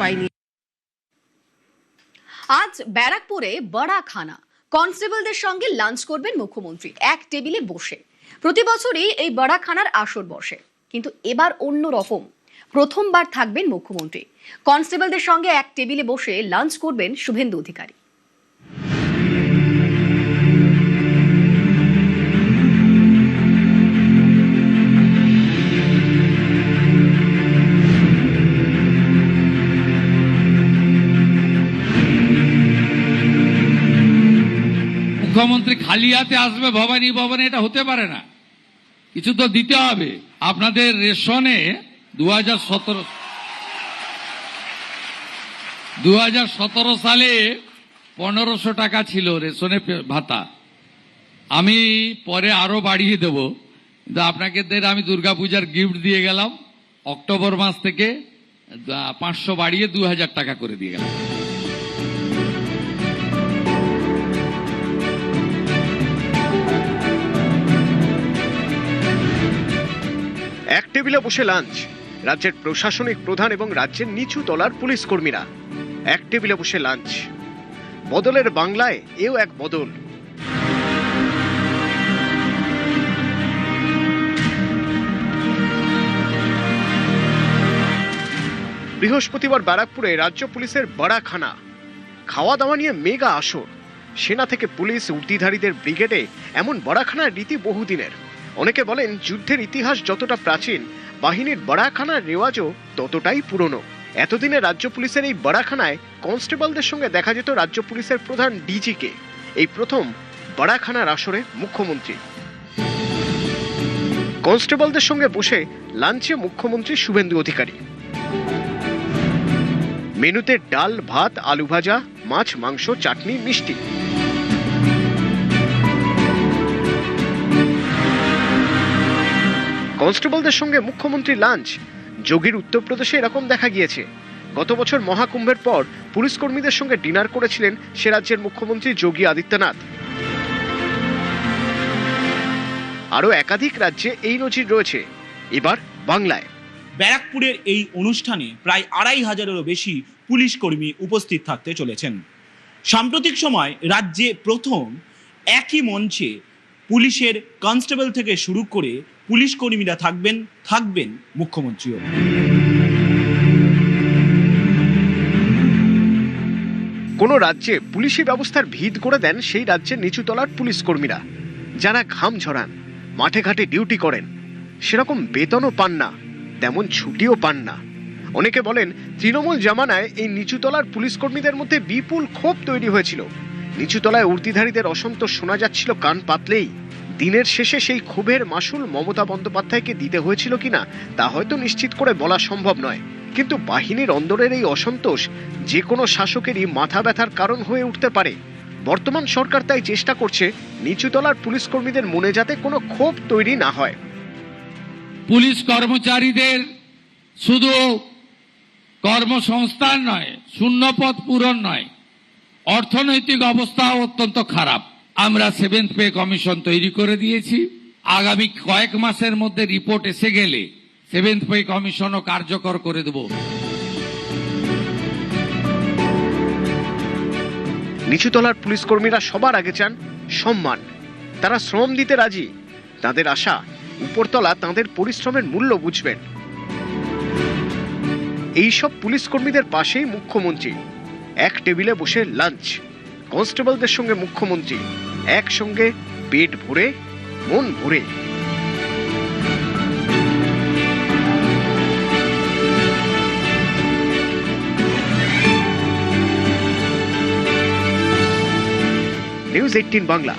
পাইনি। আজ ব্যারাকপুরে বড়া খানা কনস্টেবলদের সঙ্গে লাঞ্চ করবেন মুখ্যমন্ত্রী এক টেবিলে বসে। প্রতি বছরই এই বড়া খানার আসর বসে, কিন্তু এবার অন্য রকম। প্রথমবার থাকবেন মুখ্যমন্ত্রী। কনস্টেবলদের সঙ্গে এক টেবিলে বসে লাঞ্চ করবেন শুভেন্দু অধিকারী। মুখ্যমন্ত্রী খালি হাতে আসবে ভবানী ভবনে, এটা হতে পারে না। কিছু তো দিতে হবে। আপনাদের রেশনে 2017 সালে 1500 টাকা ছিল রেশনে ভাতা। আমি পরে আরো বাড়িয়ে দেব, কিন্তু আপনাকে আমি দুর্গাপূজার গিফট দিয়ে গেলাম। অক্টোবর মাস থেকে 500 বাড়িয়ে 2000 টাকা করে দিয়ে গেলাম। এক টেবিলে বসে লাঞ্চ রাজ্যের প্রশাসনিক প্রধান এবং রাজ্যের নিচু তলার পুলিশ কর্মীরা। এক টেবিলে বসে লাঞ্চ। বদলের বাংলায় এও এক বদল। বৃহস্পতিবার ব্যারাকপুরে রাজ্য পুলিশের বড়া খানা। খাওয়া দাওয়া নিয়ে মেগা আসর। সেনা থেকে পুলিশ, উর্দিধারীদের ব্রিগেডে এমন বড়াখানার রীতি বহুদিনের। অনেকে বলেন যুদ্ধের ইতিহাস যতটা প্রাচীন, বাহিনীর বড়াখানার রেওয়াজও ততটাই পুরনো। এতদিনে রাজ্য পুলিশের এই বড়াখানায় কনস্টেবলদের সঙ্গে দেখা যেত রাজ্য পুলিশের প্রধান ডিজিকে। এই প্রথম বড়াখানার আসরে মুখ্যমন্ত্রী। কনস্টেবলদের সঙ্গে বসে লাঞ্চে মুখ্যমন্ত্রী শুভেন্দু অধিকারী। মেনুতে ডাল, ভাত, আলু ভাজা, মাছ, মাংস, চাটনি, মিষ্টি। কনস্টেবলদের সঙ্গে মুখ্যমন্ত্রী লাঞ্চ। যোগীর উত্তরপ্রদেশে এরকম দেখা গিয়েছে। গত বছর মহাকুম্ভের পর পুলিশ কর্মীদের সঙ্গে ডিনার করেছিলেন সে রাজ্যের মুখ্যমন্ত্রী যোগী আদিত্যনাথ। আরও একাধিক রাজ্যে এই নজির রয়েছে। এবার বাংলায় ব্যারাকপুরের এই অনুষ্ঠানে প্রায় 2500-এরও বেশি পুলিশ কর্মী উপস্থিত থাকতে চলেছেন। সাম্প্রতিক সময় রাজ্যে প্রথম একই মঞ্চে পুলিশের কনস্টেবল থেকে শুরু করে পুলিশ কর্মীরা থাকবেন মুখ্যমন্ত্রীও। কোন রাজ্যে পুলিশি ব্যবস্থার ভিত করে দেন সেই রাজ্যের নিচুতলার পুলিশ কর্মীরা, যারা ঘাম ঝরান, মাঠে ঘাটে ডিউটি করেন। সেরকম বেতনও পান না, তেমন ছুটিও পান না। অনেকে বলেন তৃণমূল জামানায় এই নিচুতলার পুলিশ কর্মীদের মধ্যে বিপুল ক্ষোভ তৈরি হয়েছিল। নিচুতলায় উর্দিধারীদের অসন্তোষ শোনা যাচ্ছিল কান পাতলেই। দিনের শেষে সেই ক্ষোভের মাসুল মমতা বন্দ্যোপাধ্যায়কে দিতে হয়েছিল কিনা তা হয়তো নিশ্চিত করে বলা সম্ভব নয়, কিন্তু বাহিনীর অন্দরের এই অসন্তোষ যে কোনো শাসকেরই মাথা ব্যথার কারণ হয়ে উঠতে পারে। বর্তমান সরকার তাই চেষ্টা করছে নিচুতলার পুলিশ কর্মীদের মনে যাতে কোনো ক্ষোভ তৈরি না হয়। পুলিশ কর্মচারীদের শুধু কর্মসংস্থান নয়, শূন্যপদ পূরণ নয়, অর্থনৈতিক অবস্থাও অত্যন্ত খারাপ। আমরা 7th পে কমিশন তৈরি করে দিয়েছি। আগামী কয়েক মাসের মধ্যে রিপোর্ট এসে গেলে 7th পে কমিশনও কার্যকর করে দেব। নিচুতলার পুলিশ কর্মীরা সবার আগে চান সম্মান। তারা শ্রম দিতে রাজি। তাদের আশা উপরতলা তাদের পরিশ্রমের মূল্য বুঝবেন। এইসব পুলিশ কর্মীদের পাশেই মুখ্যমন্ত্রী। এক টেবিলে বসে লাঞ্চ। কনস্টেবলদের সঙ্গে মুখ্যমন্ত্রী একসঙ্গে, পেট ভরে, মন ভরে। নিউজ 18 বাংলা।